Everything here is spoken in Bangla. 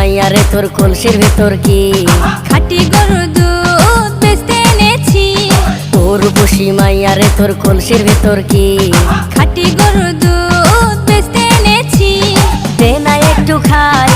মাইয়া রে তোর কলসির ভেতর কি খাঁটি গরুর দুধ বেচতে এনেছি। তোর বসি মাইয়া রে তোর কলসির ভেতর কি খাঁটি গরুর দুধ বেচতে এনেছি। দে না একটু খাই